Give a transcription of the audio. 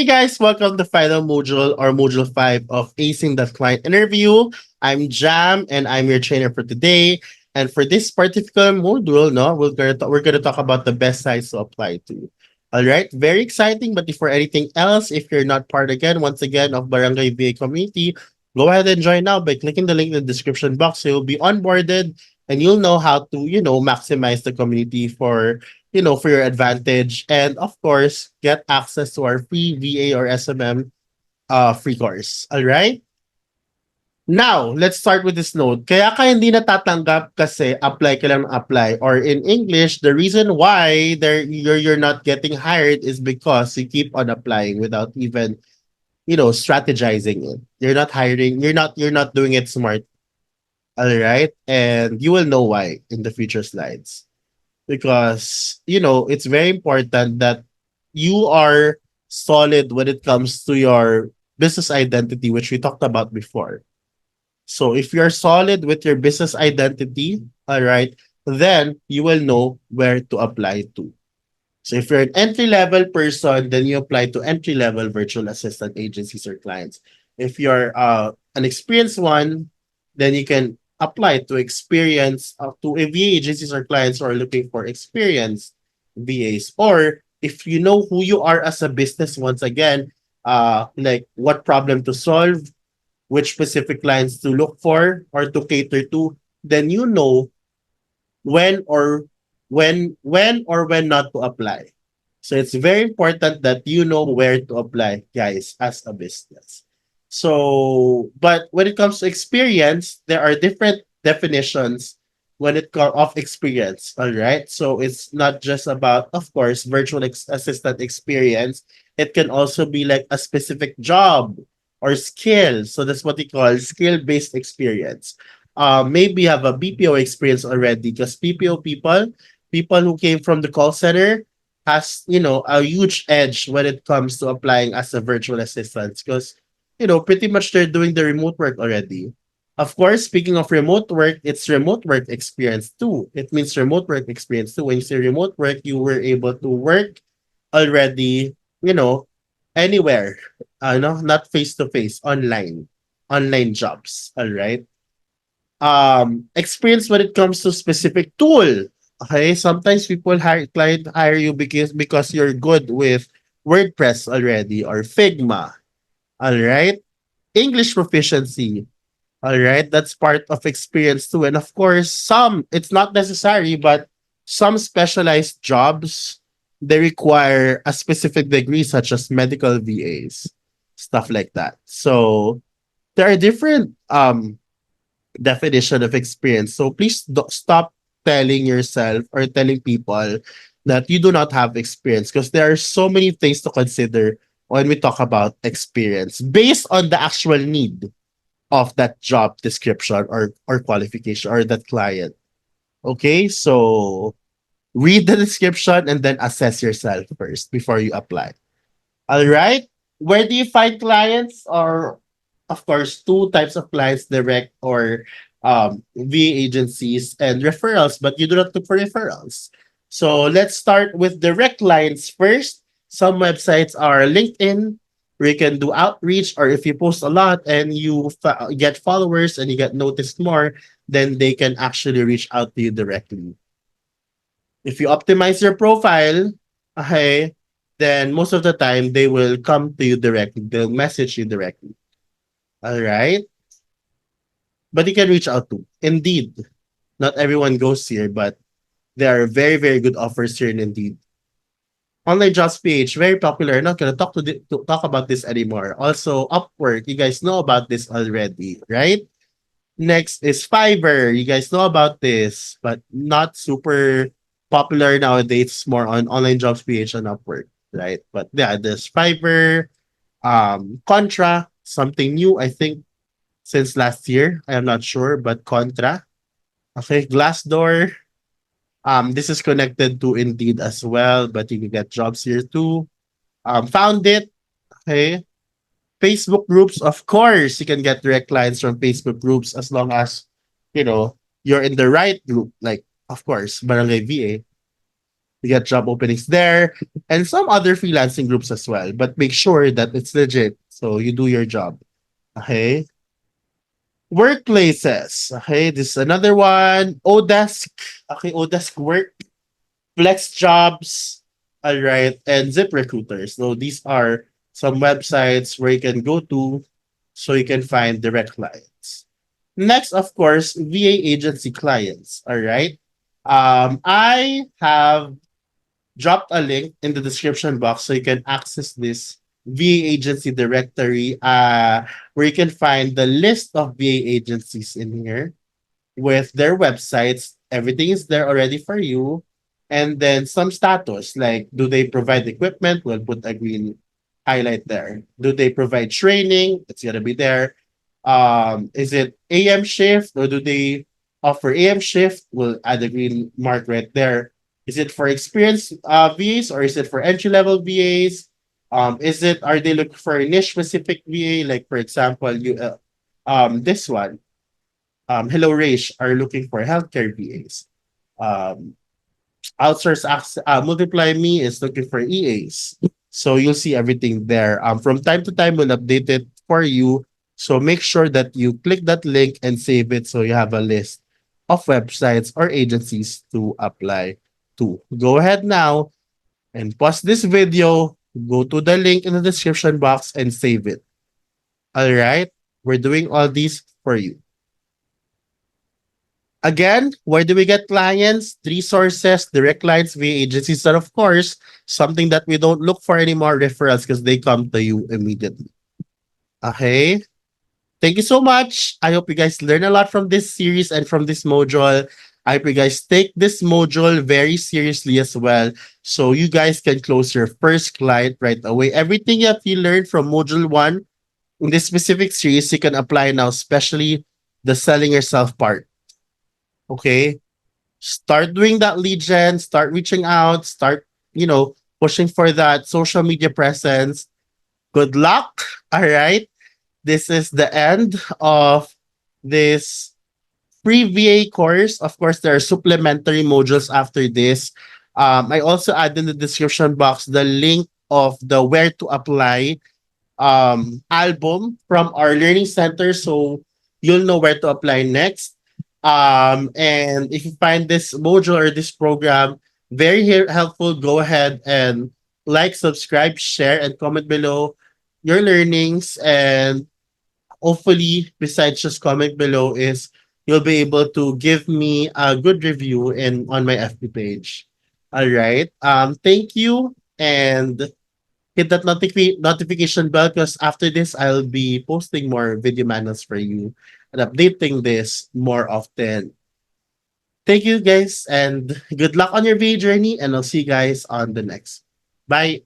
Hey guys, welcome to final module or module 5 of Acing the Client Interview. I'm Jam and I'm your trainer for today. And for this particular module, no, we're gonna talk about the best sites to apply to. All right, very exciting. But before anything else, if you're not part again, once again of Barangay VA community, go ahead and join now by clicking the link in the description box. You'll be onboarded and you'll know how to, maximize the community for your advantage. And of course, get access to our free VA or SMM free course. All right? Now, let's start with this note. Kaya ka hindi natatanggap kasi apply ka lang ng apply. Or in English, the reason why you're not getting hired is because you keep on applying without even, strategizing it. You're not doing it smart. All right? And you will know why in the future slides. Because it's very important that you are solid when it comes to your business identity, which we talked about before. So if you're solid with your business identity, all right, then you will know where to apply to. So if you're an entry level person, then you apply to entry level virtual assistant agencies or clients. If you're an experienced one, then you can apply to experience to VA agencies or clients who are looking for experienced VAs. Or if you know who you are as a business, once again, like what problem to solve, which specific clients to look for or to cater to, then you know when or when not to apply. So it's very important that you know where to apply, guys, as a business. So, but when it comes to experience, there are different definitions when it comes of experience. All right. So it's not just about, of course, virtual assistant experience. It can also be like a specific job or skill. So that's what we call skill based experience. Maybe you have a BPO experience already because BPO people who came from the call center has a huge edge when it comes to applying as a virtual assistant because pretty much they're doing the remote work already. Of course, speaking of remote work, it's remote work experience too. It means remote work experience too. When you say remote work, you were able to work already, anywhere. No, not face to face, online jobs. All right. Experience when it comes to specific tool. Okay, sometimes people client hire you because you're good with WordPress already or Figma. All right, English proficiency. All right, that's part of experience too. And of course, some it's not necessary, but some specialized jobs they require a specific degree, such as medical VAs, stuff like that. So there are different definition of experience. So please stop telling yourself or telling people that you do not have experience because there are so many things to consider when we talk about experience based on the actual need of that job description or qualification or that client. Okay, so read the description and then assess yourself first before you apply. All right. Where do you find clients? Or, of course, two types of clients direct or VA agencies and referrals, but you do not look for referrals. So let's start with direct clients first. Some websites are LinkedIn, where you can do outreach, or if you post a lot and you get followers and you get noticed more, then they can actually reach out to you directly. If you optimize your profile, okay, then most of the time they will come to you directly. They'll message you directly. All right. But you can reach out to. Indeed, not everyone goes here, but there are very, very good offers here in Indeed. Online jobs page, very popular. I'm not gonna to talk about this anymore. Also, Upwork, you guys know about this already, right? Next is Fiverr. You guys know about this, but not super popular nowadays. It's more on online jobs PH and Upwork, right? But yeah, there's Fiverr, Contra, something new, I think, since last year. I am not sure, but Contra. Okay, Glassdoor. This is connected to Indeed as well, but you can get jobs here too. Found it. Okay, Facebook groups, of course, you can get direct clients from Facebook groups as long as you're in the right group. Like, of course, Barangay VA. You get job openings there and some other freelancing groups as well. But make sure that it's legit. So you do your job. Okay. Workplaces. Okay. This is another one. Odesk. Okay. Odesk work. Flex jobs. All right. And Zip recruiters. So these are some websites where you can go to so you can find direct clients. Next, of course, VA agency clients. All right. I have dropped a link in the description box so you can access this VA agency directory where you can find the list of VA agencies in here with their websites. Everything is there already for you. And then some status like do they provide equipment? We'll put a green highlight there. Do they provide training? It's gonna be there. Is it AM shift or do they offer AM shift? We'll add a green mark right there. Is it for experienced VAs or is it for entry level VAs? Are they looking for a niche specific VA? Like for example, this one Hello Raish are looking for healthcare VAs. Um, Multiply Me is looking for EAs. So you'll see everything there. From time to time, we'll update it for you. So make sure that you click that link and save it so you have a list of websites or agencies to apply to. Go ahead now and pause this video, go to the link in the description box and save it. All right? We're doing all these for you. Again, where do we get clients? Three sources, direct clients via agencies, and of course, something that we don't look for anymore, referrals, because they come to you immediately. Okay? Thank you so much. I hope you guys learn a lot from this series and from this module. I hope you guys take this module very seriously as well. So you guys can close your first client right away. Everything that you learned from module one in this specific series, you can apply now, especially the selling yourself part. Okay? Start doing that lead gen, start reaching out, start, pushing for that social media presence. Good luck. All right. This is the end of this free VA course. Of course, there are supplementary modules after this. I also add in the description box the link of the where to apply album from our learning center so you'll know where to apply next. And if you find this module or this program very helpful, go ahead and like, subscribe, share, and comment below your learnings. And hopefully, besides just comment below, is you'll be able to give me a good review in on my FB page. All right. Thank you and hit that notification bell because after this I'll be posting more video manuals for you and updating this more often. Thank you guys and good luck on your VA journey and I'll see you guys on the next. Bye.